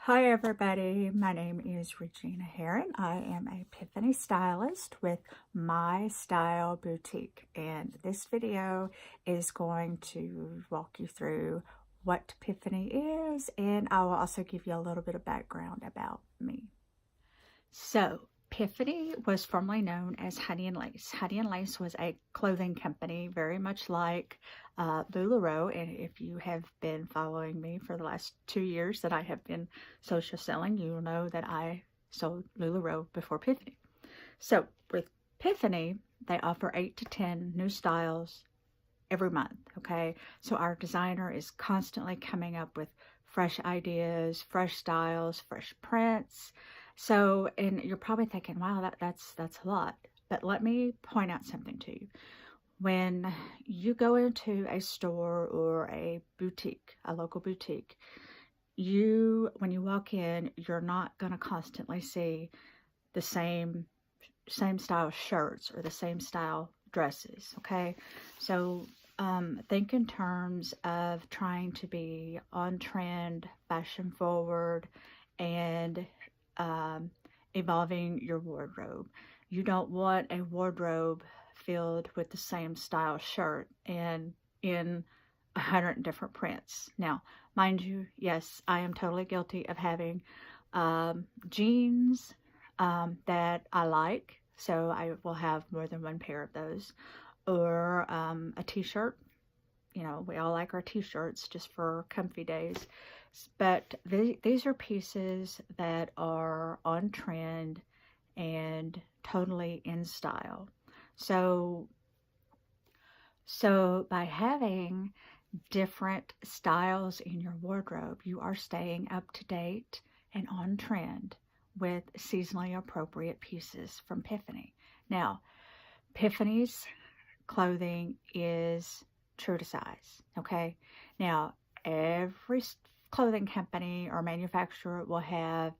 Hi everybody, my name is Regina Heron. I am a Piphany stylist with My Style Boutique, and this video is going to walk you through what Piphany is, and I will also give you a little bit of background about me. So Piphany was formerly known as Honey and Lace. Honey and Lace was a clothing company very much like LuLaRoe, and if you have been following me for the last 2 years that I have been social selling, you will know that I sold LuLaRoe before Piphany. So with Piphany, they offer 8 to 10 new styles every month, okay? So our designer is constantly coming up with fresh ideas, fresh styles, fresh prints. So, and you're probably thinking, wow, that's a lot. But let me point out something to you. When you go into a store or a boutique, a local boutique, when you walk in, you're not going to constantly see the same style shirts or the same style dresses, okay? So think in terms of trying to be on trend, fashion forward, and evolving your wardrobe. You don't want a wardrobe filled with the same style shirt and in 100 different prints. Now, mind you, yes, I am totally guilty of having jeans that I like, so I will have more than one pair of those, or a t-shirt. You know, we all like our t-shirts just for comfy days, but these are pieces that are on trend and totally in style. So by having different styles in your wardrobe, you are staying up to date and on trend with seasonally appropriate pieces from Piphany. Now, Piphany's clothing is true to size, okay? Now, every clothing company or manufacturer will have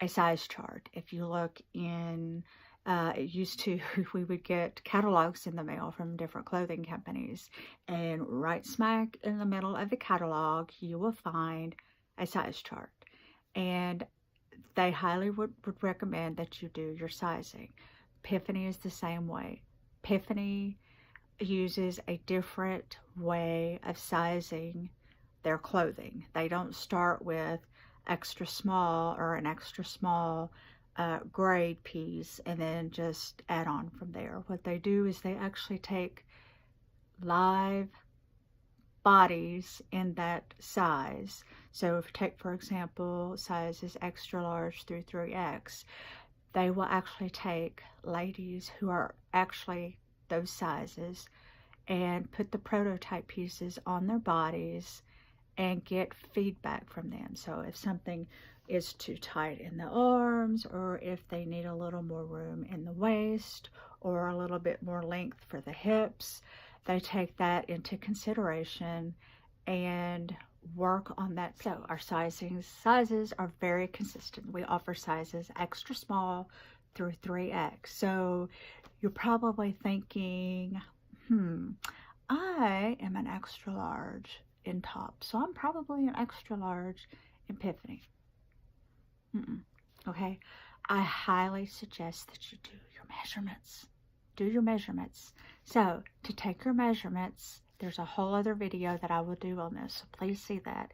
a size chart. If you look in, it used to, we would get catalogs in the mail from different clothing companies, and right smack in the middle of the catalog, you will find a size chart. And they highly would recommend that you do your sizing. Piphany is the same way. Piphany uses a different way of sizing their clothing. They don't start with extra small or an extra small grade piece and then just add on from there. What they do is they actually take live bodies in that size. So if you take, for example, sizes extra large through 3X, they will actually take ladies who are actually those sizes and put the prototype pieces on their bodies and get feedback from them. So if something is too tight in the arms, or if they need a little more room in the waist, or a little bit more length for the hips, they take that into consideration and work on that. So our sizes are very consistent. We offer sizes extra small through 3X. So you're probably thinking, I am an extra large in top, so I'm probably an extra large in Piphany. Okay, I highly suggest that you do your measurements. Do your measurements. So to take your measurements, there's a whole other video that I will do on this, so please see that,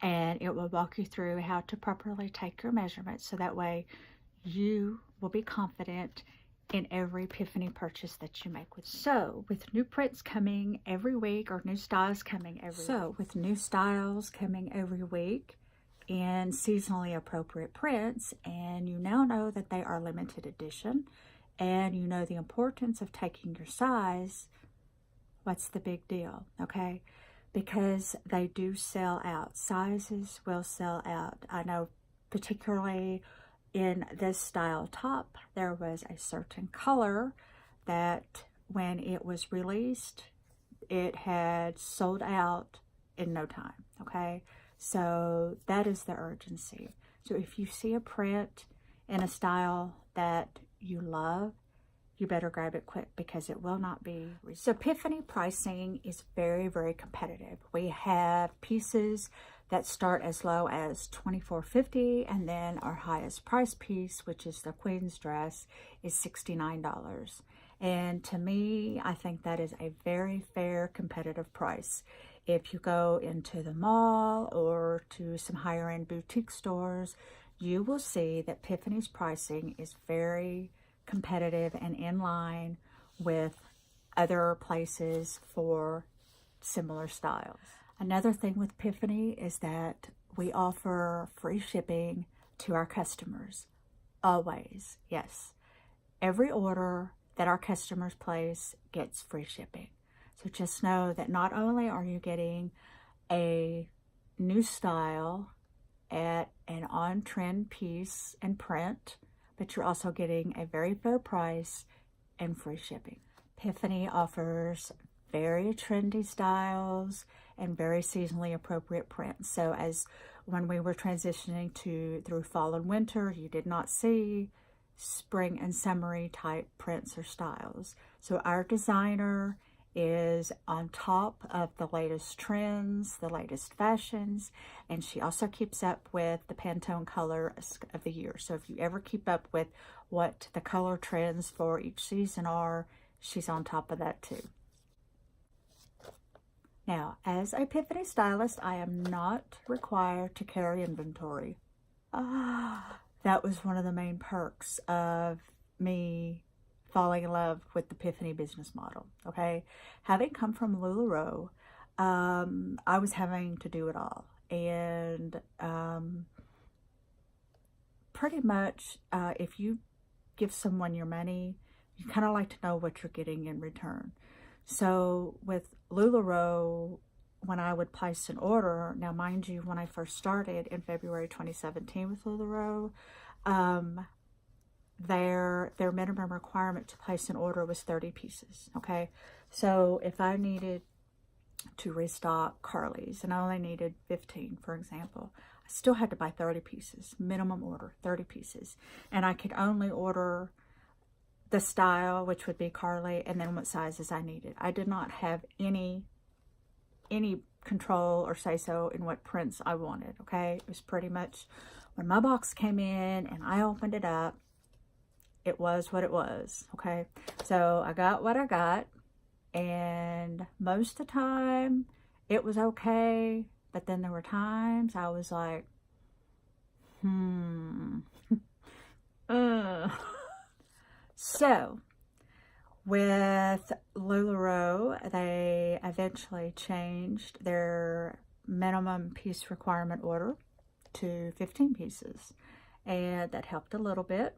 and it will walk you through how to properly take your measurements, so that way you will be confident in every Piphany purchase that you make with me. So with new prints coming every week, or new styles coming every week. So with new styles coming every week in seasonally appropriate prints, and you now know that they are limited edition, and you know the importance of taking your size, what's the big deal, okay? Because they do sell out. Sizes will sell out. I know particularly in this style top, there was a certain color that when it was released, it had sold out in no time, okay? So that is the urgency. So if you see a print in a style that you love, you better grab it quick, because it will not be. So Piphany pricing is very, very competitive. We have pieces that start as low as $24.50, and then our highest price piece, which is the Queen's dress, is $69. And to me, I think that is a very fair, competitive price. If you go into the mall or to some higher-end boutique stores, you will see that Piphany's pricing is very competitive and in line with other places for similar styles. Another thing with Piphany is that we offer free shipping to our customers. Always, yes. Every order that our customers place gets free shipping. So just know that not only are you getting a new style at an on-trend piece and print, but you're also getting a very fair price and free shipping. Piphany offers very trendy styles and very seasonally appropriate prints. So as when we were transitioning through fall and winter, you did not see spring and summery type prints or styles. So our designer is on top of the latest trends, the latest fashions, and she also keeps up with the Pantone colors of the year. So if you ever keep up with what the color trends for each season are, she's on top of that too. Now, as a Piphany stylist, I am not required to carry inventory. That was one of the main perks of me falling in love with the Piphany business model, okay? Having come from LuLaRoe, I was having to do it all. And pretty much, if you give someone your money, you kind of like to know what you're getting in return. So with LuLaRoe, when I would place an order, now mind you, when I first started in February 2017 with LuLaRoe, their minimum requirement to place an order was 30 pieces, okay? So if I needed to restock Carly's and I only needed 15, for example, I still had to buy 30 pieces, minimum order, 30 pieces. And I could only order the style, which would be Carly, and then what sizes I needed. I did not have any control or say-so in what prints I wanted, okay? It was pretty much when my box came in and I opened it up, it was what it was, okay? So I got what I got, and most of the time it was okay, but then there were times I was like, So with LuLaRoe, they eventually changed their minimum piece requirement order to 15 pieces, and that helped a little bit.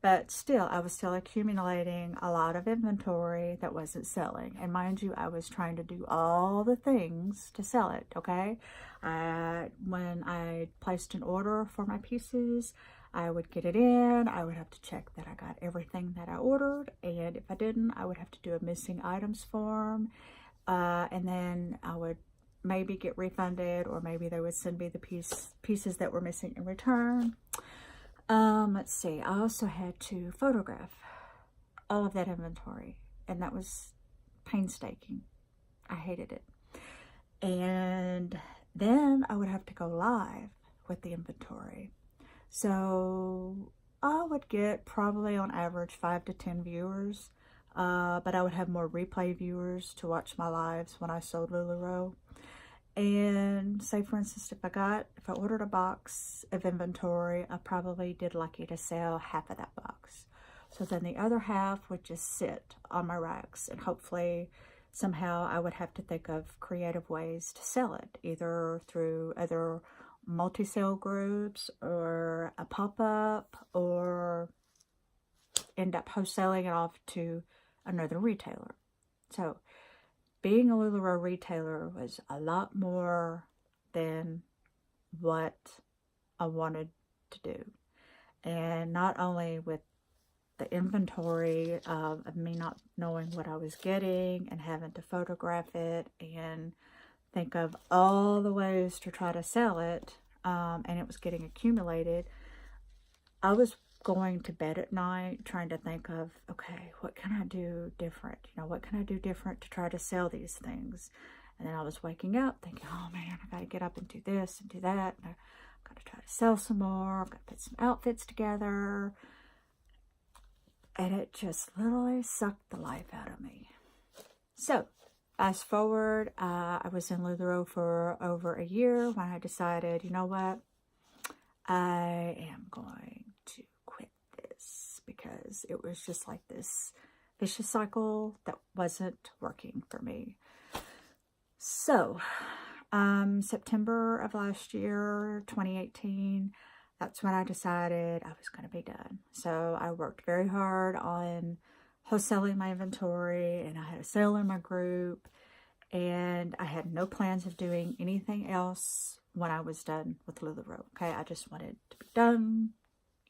But still, I was still accumulating a lot of inventory that wasn't selling. And mind you, I was trying to do all the things to sell it, okay? When I placed an order for my pieces, I would get it in. I would have to check that I got everything that I ordered. And if I didn't, I would have to do a missing items form. And then I would maybe get refunded, or maybe they would send me the pieces that were missing in return. Let's see, I also had to photograph all of that inventory, and that was painstaking. I hated it. And then I would have to go live with the inventory. So I would get probably on average 5 to 10 viewers, but I would have more replay viewers to watch my lives when I sold LuLaRoe. And say, for instance, if I ordered a box of inventory, I probably did lucky to sell half of that box. So then the other half would just sit on my racks, and hopefully somehow I would have to think of creative ways to sell it, either through other multi-sale groups or a pop-up, or end up wholesaling it off to another retailer. So being a LuLaRoe retailer was a lot more than what I wanted to do. And not only with the inventory of me not knowing what I was getting and having to photograph it and think of all the ways to try to sell it, and it was getting accumulated, I was going to bed at night trying to think of, okay, what can I do different? You know, what can I do different to try to sell these things? And then I was waking up thinking, oh man, I got to get up and do this and do that. And I've got to try to sell some more. I've got to put some outfits together. And it just literally sucked the life out of me. So, fast forward, I was in LuLaRoe for over a year when I decided, you know what? I am going to quit this because it was just like this vicious cycle that wasn't working for me. So, September of last year, 2018, that's when I decided I was going to be done. So I worked very hard on wholesaling my inventory, and I had a sale in my group, and I had no plans of doing anything else when I was done with LuLaRoe. Okay, I just wanted to be done,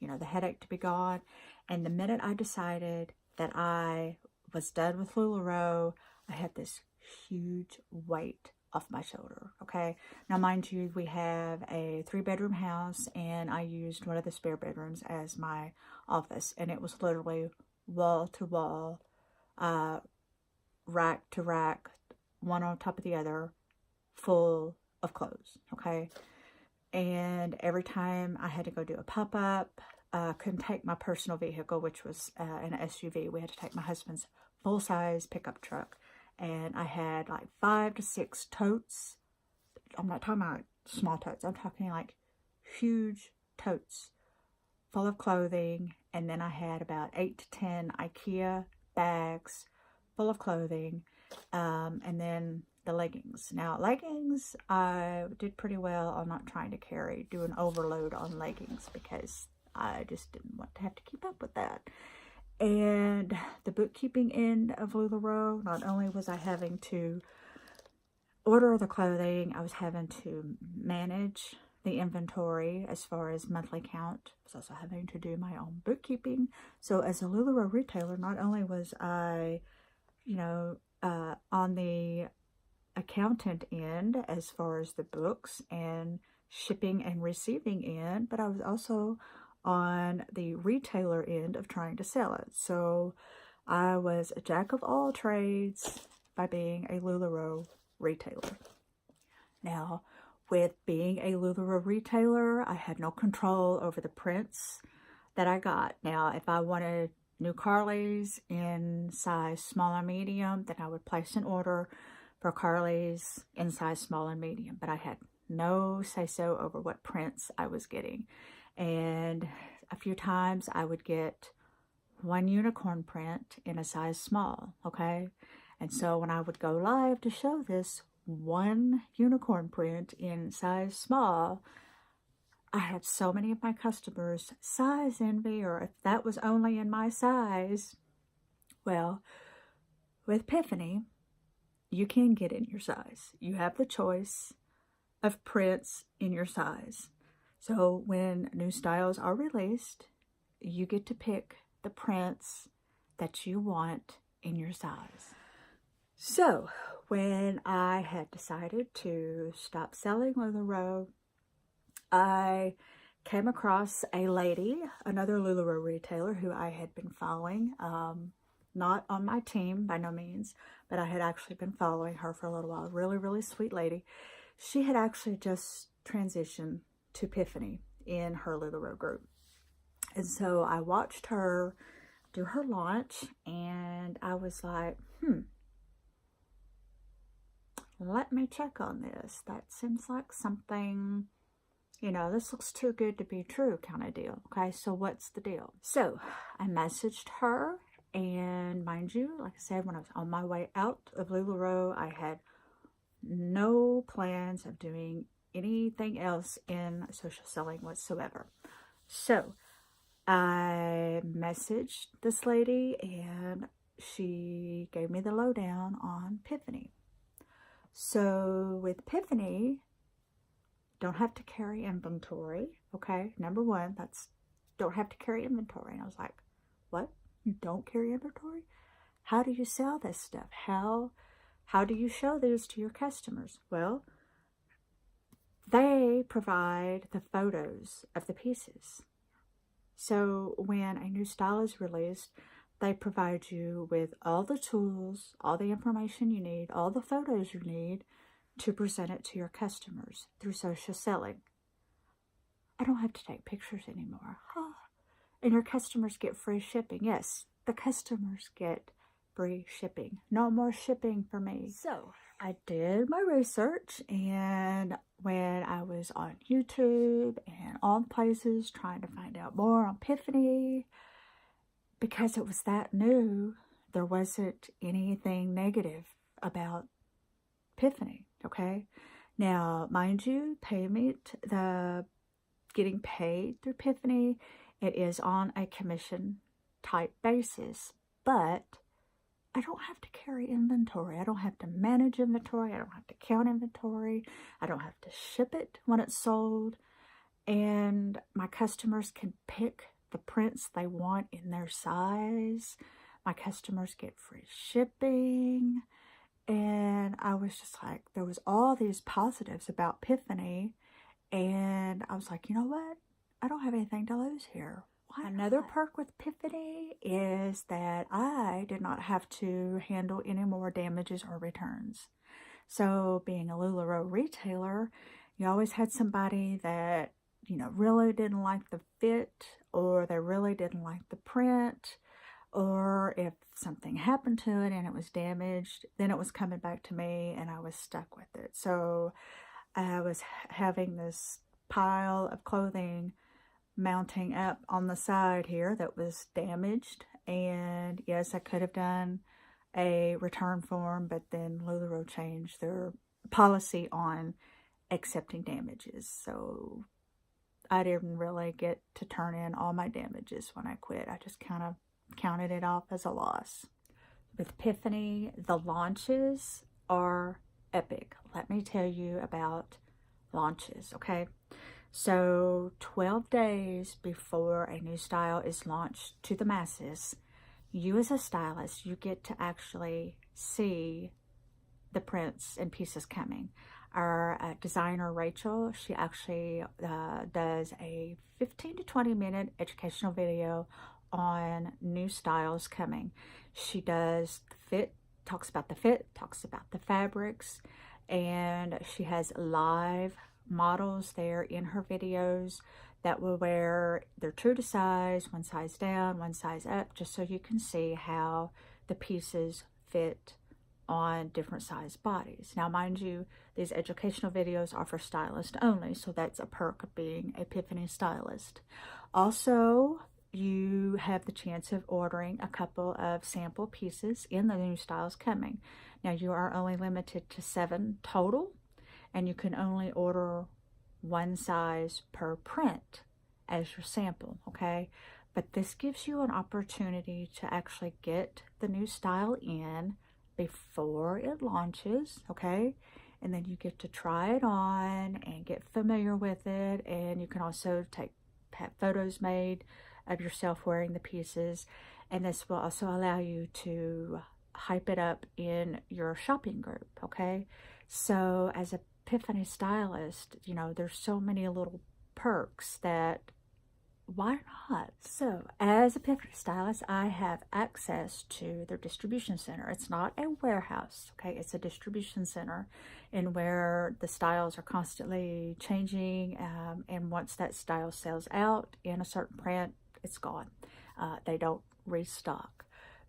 you know, the headache to be gone. And the minute I decided that I was done with LuLaRoe, I had this huge weight off my shoulder. Okay, now mind you, we have a 3-bedroom house, and I used one of the spare bedrooms as my office, and it was literally wall to wall, rack to rack, one on top of the other, full of clothes. Okay, and every time I had to go do a pop-up, couldn't take my personal vehicle, which was an SUV. We had to take my husband's full-size pickup truck. And I had like 5 to 6 totes. I'm not talking about small totes. I'm talking like huge totes full of clothing. And then I had about 8 to 10 IKEA bags full of clothing. And then the leggings. Now, leggings, I did pretty well on not trying to do an overload on leggings because I just didn't want to have to keep up with that. And the bookkeeping end of LuLaRoe, not only was I having to order the clothing, I was having to manage the inventory as far as monthly count. I was also having to do my own bookkeeping. So as a LuLaRoe retailer, not only was I, you know, on the accountant end as far as the books and shipping and receiving end, but I was also on the retailer end of trying to sell it. So I was a jack of all trades by being a LuLaRoe retailer. Now, with being a LuLaRoe retailer, I had no control over the prints that I got. Now, if I wanted new Carleys in size small and medium, then I would place an order for Carleys in size small and medium. But I had no say-so over what prints I was getting. And a few times I would get one unicorn print in a size small, okay? And so when I would go live to show this one unicorn print in size small, I had so many of my customers size envy, or if that was only in my size. Well, with Piphany, you can get in your size. You have the choice of prints in your size. So when new styles are released, you get to pick the prints that you want in your size. So when I had decided to stop selling LuLaRoe, I came across a lady, another LuLaRoe retailer who I had been following, not on my team by no means, but I had actually been following her for a little while. Really, really sweet lady. She had actually just transitioned to Piphany in her LuLaRoe group. And so I watched her do her launch, and I was like, let me check on this. That seems like something, you know, this looks too good to be true kind of deal. Okay, so what's the deal? So I messaged her, and mind you, like I said, when I was on my way out of LuLaRoe, I had no plans of doing anything else in social selling whatsoever. So I messaged this lady, and she gave me the lowdown on Piphany. So with Piphany, don't have to carry inventory. Okay, number one, that's don't have to carry inventory. And I was like, what? You don't carry inventory? How do you sell this stuff? How do you show this to your customers? Well, they provide the photos of the pieces. So when a new style is released, they provide you with all the tools, all the information you need, all the photos you need to present it to your customers through social selling. I don't have to take pictures anymore. And your customers get free shipping. Yes, the customers get free shipping. No more shipping for me. So I did my research, and when I was on YouTube and all places trying to find out more on Piphany, because it was that new, there wasn't anything negative about Piphany, okay? Now, mind you, getting paid through Piphany, it is on a commission type basis, but I don't have to carry inventory. I don't have to manage inventory. I don't have to count inventory. I don't have to ship it when it's sold. And my customers can pick the prints they want in their size. My customers get free shipping. And I was just like, there was all these positives about Piphany. And I was like, you know what? I don't have anything to lose here. Another perk with Piphany is that I did not have to handle any more damages or returns. So being a LuLaRoe retailer, you always had somebody that, you know, really didn't like the fit, or they really didn't like the print, or if something happened to it and it was damaged, then it was coming back to me and I was stuck with it. So I was having this pile of clothing mounting up on the side here that was damaged, and yes, I could have done a return form, but then LuLaRoe changed their policy on accepting damages, so I didn't really get to turn in all my damages when I quit. I just kind of counted it off as a loss. With Piphany, the launches are epic. Let me tell you about launches, okay? So 12 days before a new style is launched to the masses, you as a stylist, you get to actually see the prints and pieces coming. Our designer, Rachel, she actually does a 15 to 20 minute educational video on new styles coming. She does the fit, talks about the fit, talks about the fabrics, and she has live models there in her videos that will wear, they're true to size, one size down, one size up, just so you can see how the pieces fit on different size bodies. Now, mind you, these educational videos are for stylists only, so that's a perk of being a Piphany stylist. Also, you have the chance of ordering a couple of sample pieces in the new styles coming. Now, you are only limited to 7 total, and you can only order one size per print as your sample, okay? But this gives you an opportunity to actually get the new style in before it launches, okay? And then you get to try it on and get familiar with it, and you can also have photos made of yourself wearing the pieces, and this will also allow you to hype it up in your shopping group, okay? So as a Piphany stylist, you know, there's so many little perks that why not? So as a Piphany stylist, I have access to their distribution center. It's not a warehouse, okay? It's a distribution center, in where the styles are constantly changing, and once that style sells out in a certain print, it's gone. They don't restock.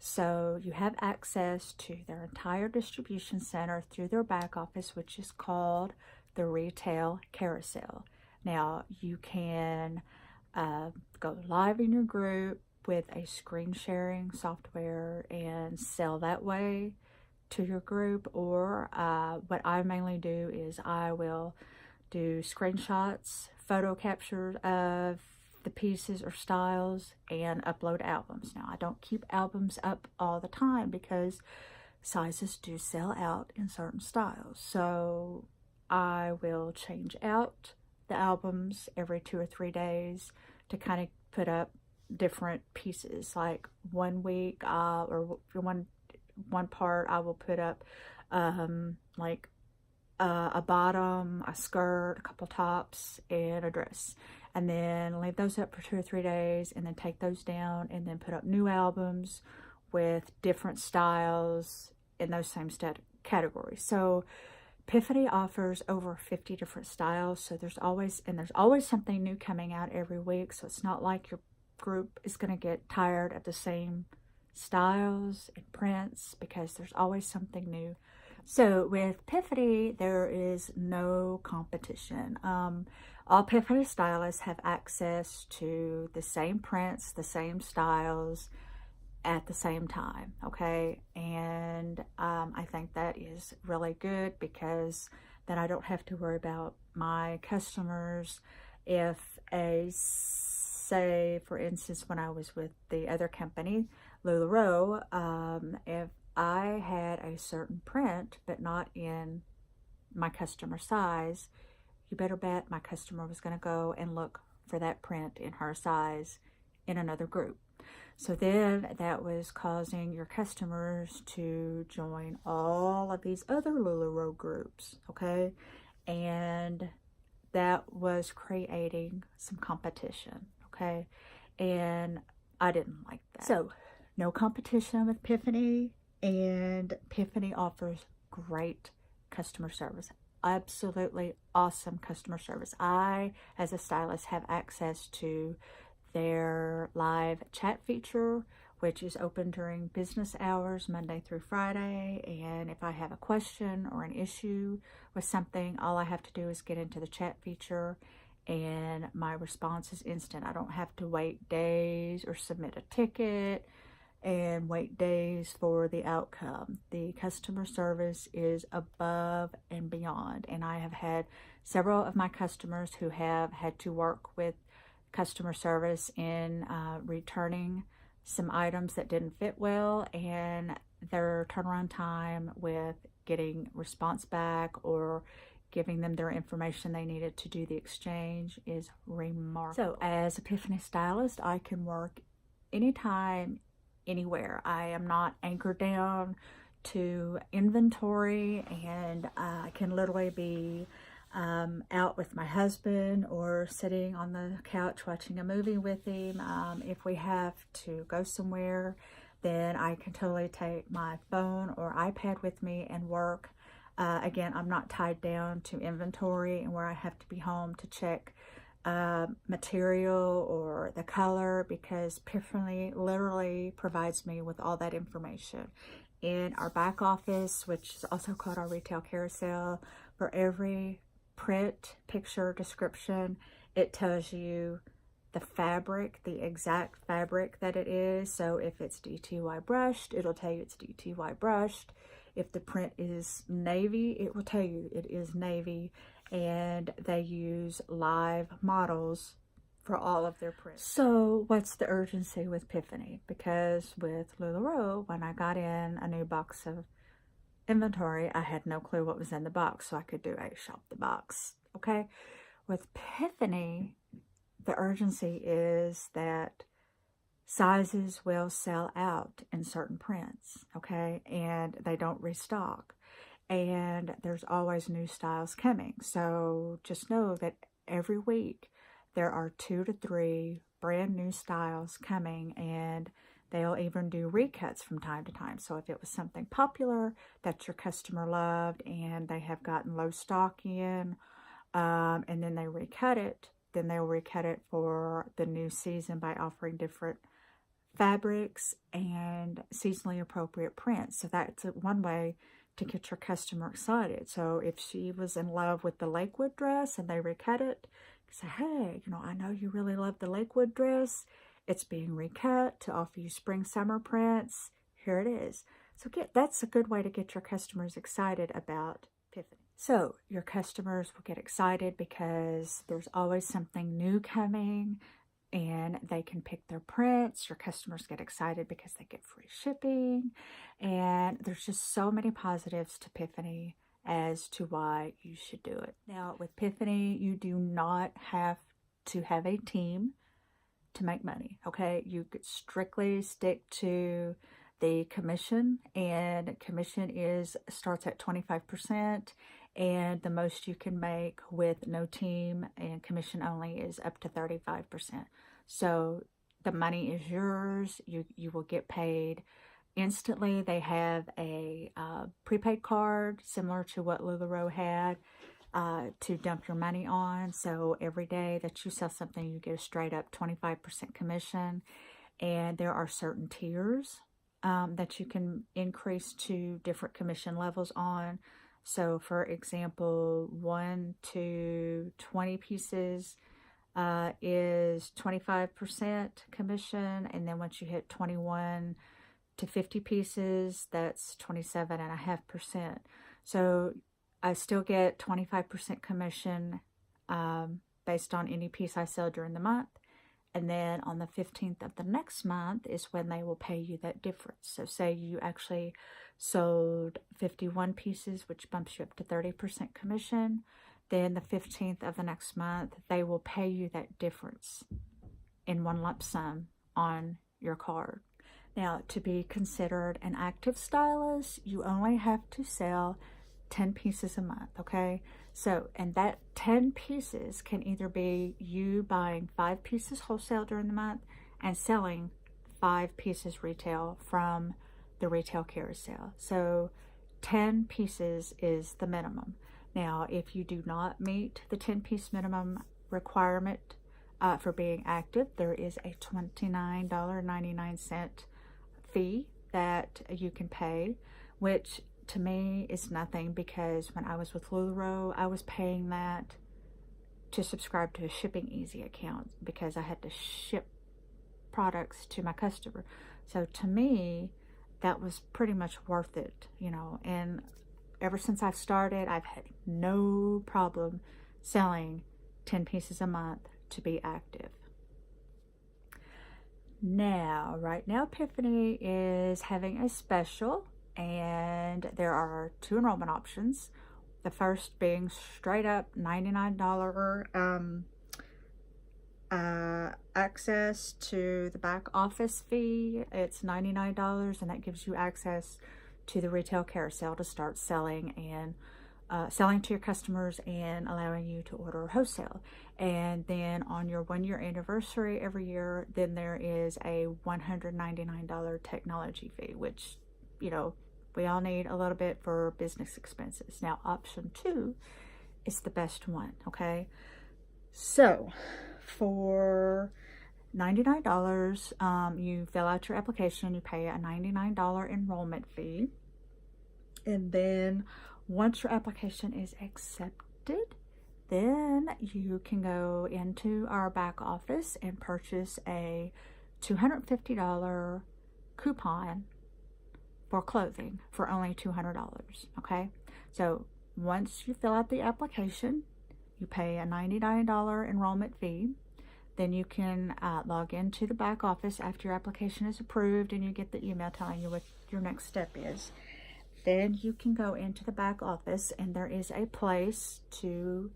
So you have access to their entire distribution center through their back office, which is called the Retail Carousel. Now, you can go live in your group with a screen sharing software and sell that way to your group, or what I mainly do is I will do screenshots, photo captures of the pieces or styles, and upload albums. Now, I don't keep albums up all the time because sizes do sell out in certain styles. So I will change out the albums every 2 or 3 days to kind of put up different pieces. Like 1 week or one part I will put up like a bottom, a skirt, a couple tops, and a dress, and then leave those up for 2 or 3 days, and then take those down and then put up new albums with different styles in those same categories. So Piphany offers over 50 different styles, so there's always something new coming out every week, so it's not like your group is going to get tired of the same styles and prints, because there's always something new. So with Piphany, there is no competition. All Piphany stylists have access to the same prints, the same styles, at the same time, okay? And I think that is really good, because then I don't have to worry about my customers if say, for instance, when I was with the other company, LuLaRoe, if I had a certain print but not in my customer size, you better bet my customer was going to go and look for that print in her size in another group. So then that was causing your customers to join all of these other LuLaRoe groups, okay? And that was creating some competition, okay? And I didn't like that. So no competition with Piphany, and Piphany offers great customer service. Absolutely awesome customer service. I, as a stylist, have access to their live chat feature, which is open during business hours, Monday through Friday. And if I have a question or an issue with something, all I have to do is get into the chat feature, and my response is instant. I don't have to wait days or submit a ticket and wait days for the outcome. The customer service is above and beyond. And I have had several of my customers who have had to work with customer service in returning some items that didn't fit well, and their turnaround time with getting response back or giving them their information they needed to do the exchange is remarkable. So as a Piphany stylist, I can work anytime, anywhere. I am not anchored down to inventory, and I can literally be out with my husband or sitting on the couch watching a movie with him. If we have to go somewhere, then I can totally take my phone or iPad with me and work. Again, I'm not tied down to inventory and where I have to be home to check material or the color, because Piphany literally provides me with all that information. In our back office, which is also called our retail carousel, for every print, picture, description, it tells you the fabric, the exact fabric that it is. So if it's DTY brushed, it'll tell you it's DTY brushed. If the print is navy, it will tell you it is navy. And they use live models for all of their prints. So what's the urgency with Piphany? Because with LuLaRoe, when I got in a new box of inventory, I had no clue what was in the box, so I could do a shop the box, okay? With Piphany, the urgency is that sizes will sell out in certain prints, okay? And they don't restock. And there's always new styles coming. So just know that every week there are 2 to 3 brand new styles coming, and they'll even do recuts from time to time. So if it was something popular that your customer loved and they have gotten low stock in, and then they recut it, then they'll recut it for the new season by offering different fabrics and seasonally appropriate prints. So that's one way to get your customer excited. So if she was in love with the Lakewood dress and they recut it, say, hey, I know you really love the Lakewood dress. It's being recut to offer you spring summer prints. Here it is. So that's a good way to get your customers excited about Piphany. So your customers will get excited because there's always something new coming, and they can pick their prints. Your customers get excited because they get free shipping. And there's just so many positives to Piphany as to why you should do it. Now, with Piphany, you do not have to have a team to make money, okay? You could strictly stick to the commission, and commission starts at 25%, and the most you can make with no team and commission only is up to 35%. So the money is yours. You will get paid instantly. They have a prepaid card similar to what LuLaRoe had to dump your money on. So every day that you sell something, you get a straight up 25% commission. And there are certain tiers that you can increase to different commission levels on. So for example, 1 to 20 pieces is 25% commission. And then once you hit 21 to 50 pieces, that's 27.5%. So I still get 25% commission based on any piece I sell during the month. And then on the 15th of the next month is when they will pay you that difference. So say you actually sold 51 pieces, which bumps you up to 30% commission. Then the 15th of the next month, they will pay you that difference in one lump sum on your card. Now, to be considered an active stylist, you only have to sell 10 pieces a month, okay? So, and that 10 pieces can either be you buying 5 pieces wholesale during the month and selling 5 pieces retail from the retail carousel. So 10 pieces is the minimum. Now, if you do not meet the 10-piece minimum requirement for being active, there is a $29.99 fee that you can pay, which to me is nothing, because when I was with LuLaRoe, I was paying that to subscribe to a Shipping Easy account because I had to ship products to my customer. So to me, that was pretty much worth it, you know. And ever since I've started, I've had no problem selling 10 pieces a month to be active. Now, right now, Piphany is having a special, and there are 2 enrollment options. The first being straight up $99 access to the back office fee. It's $99, and that gives you access to the retail carousel to start selling and selling to your customers and allowing you to order wholesale. And then on your 1-year anniversary every year, then there is a $199 technology fee, which, you know, we all need a little bit for business expenses. Now, option 2 is the best one, okay? So for $99, you fill out your application, you pay a $99 enrollment fee, and then once your application is accepted, then you can go into our back office and purchase a $250 coupon for clothing for only $200, okay? So once you fill out the application, you pay a $99 enrollment fee. Then you can log into the back office after your application is approved and you get the email telling you what your next step is. Then you can go into the back office and there is a place to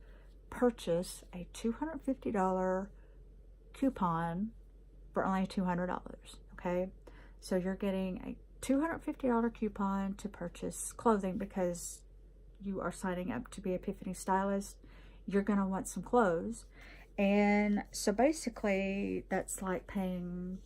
purchase a $250 coupon for only $200, okay? So you're getting a $250 coupon to purchase clothing because you are signing up to be a Piphany stylist. You're going to want some clothes. And so basically that's like paying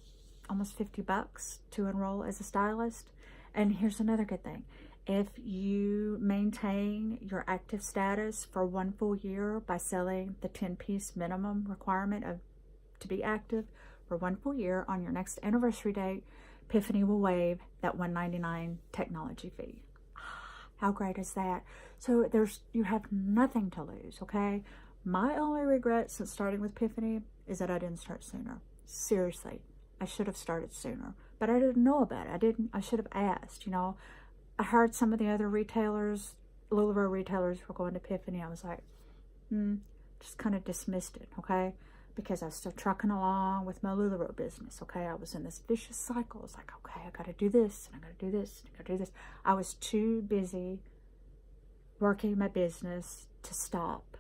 almost $50 to enroll as a stylist. And here's another good thing. If you maintain your active status for 1 full year by selling the 10-piece minimum requirement to be active for 1 full year, on your next anniversary date, Piphany will waive that $199 technology fee. How great is that? So you have nothing to lose, okay? My only regret since starting with Piphany is that I didn't start sooner. Seriously, I should have started sooner, but I didn't know about it. I should have asked, you know. I heard some of the other retailers, LuLaRoe retailers, were going to Piphany. I was like, just kind of dismissed it, okay? Because I was still trucking along with my LuLaRoe business, okay? I was in this vicious cycle. It's like, okay, I got to do this, and I got to do this, and I got to do this. I was too busy working my business to stop,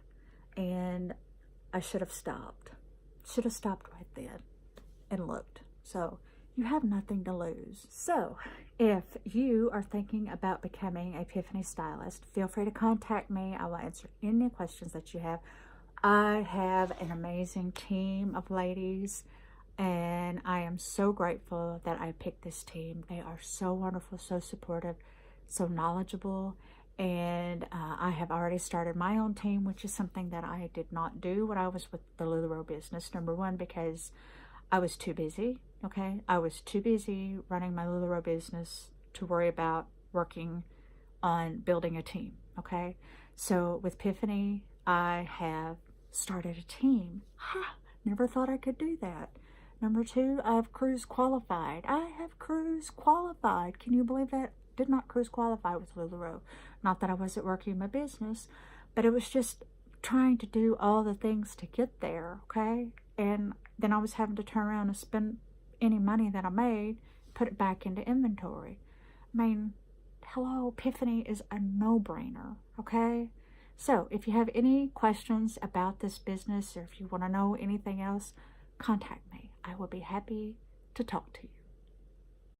and I should have stopped. Should have stopped right then and looked. So you have nothing to lose. So if you are thinking about becoming a Piphany stylist, feel free to contact me. I will answer any questions that you have. I have an amazing team of ladies And I am so grateful that I picked this team. They are so wonderful, so supportive, so knowledgeable. And I have already started my own team, which is something that I did not do when I was with the LuLaRoe business. Number one, because I was too busy, okay? I was too busy running my LuLaRoe business to worry about working on building a team, okay? So with Piphany, I have started a team. Never thought I could do that. Number two, I've cruise qualified. I have cruise qualified. Can you believe that? Did not cruise qualify with LuLaRoe. Not that I wasn't working my business, but it was just trying to do all the things to get there, okay? And then I was having to turn around and spend any money that I made, put it back into inventory. I mean, hello, Piphany is a no-brainer, okay? So if you have any questions about this business, or if you want to know anything else, contact me. I will be happy to talk to you.